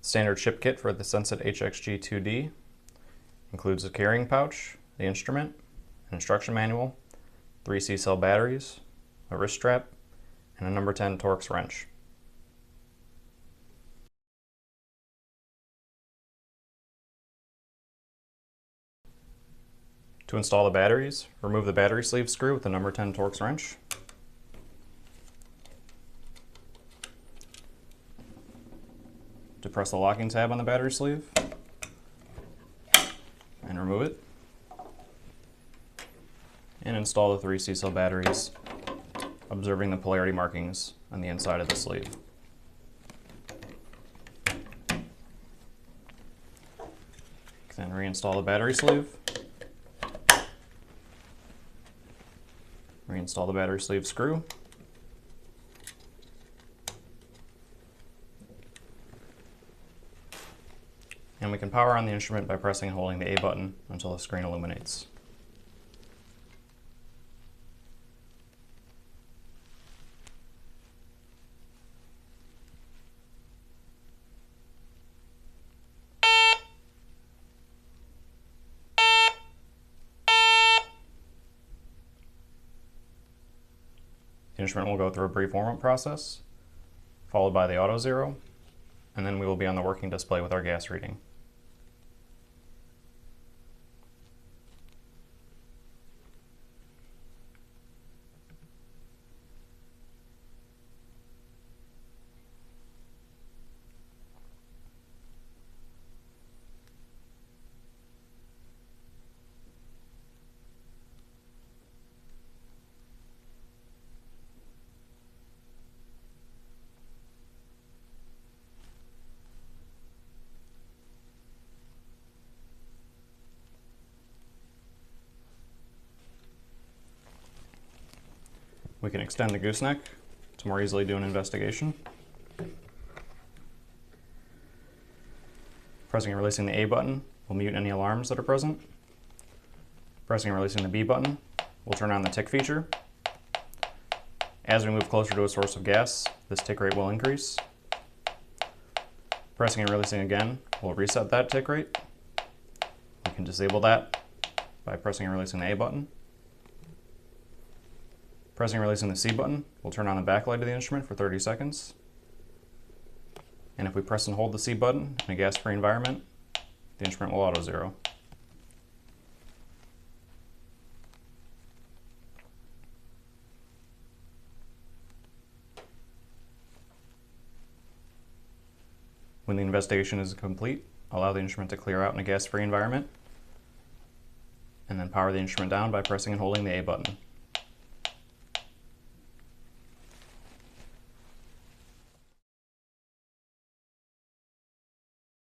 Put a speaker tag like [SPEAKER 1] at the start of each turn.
[SPEAKER 1] Standard chip kit for the SENSIT HXG-2d includes a carrying pouch, the instrument, an instruction manual, 3 C-cell batteries, a wrist strap, and a number 10 Torx wrench. To install the batteries, remove the battery sleeve screw with the number 10 Torx wrench. Depress the locking tab on the battery sleeve and remove it. And install the 3 C-cell batteries, observing the polarity markings on the inside of the sleeve. Then reinstall the battery sleeve. Reinstall the battery sleeve screw. And we can power on the instrument by pressing and holding the A button until the screen illuminates. The instrument will go through a brief warm-up process, followed by the auto zero, and then we will be on the working display with our gas reading. We can extend the gooseneck to more easily do an investigation. Pressing and releasing the A button will mute any alarms that are present. Pressing and releasing the B button will turn on the tick feature. As we move closer to a source of gas, this tick rate will increase. Pressing and releasing again will reset that tick rate. We can disable that by pressing and releasing the A button. Pressing and releasing the C button will turn on the backlight of the instrument for 30 seconds. And if we press and hold the C button in a gas-free environment, the instrument will auto zero. When the investigation is complete, allow the instrument to clear out in a gas-free environment, and then power the instrument down by pressing and holding the A button.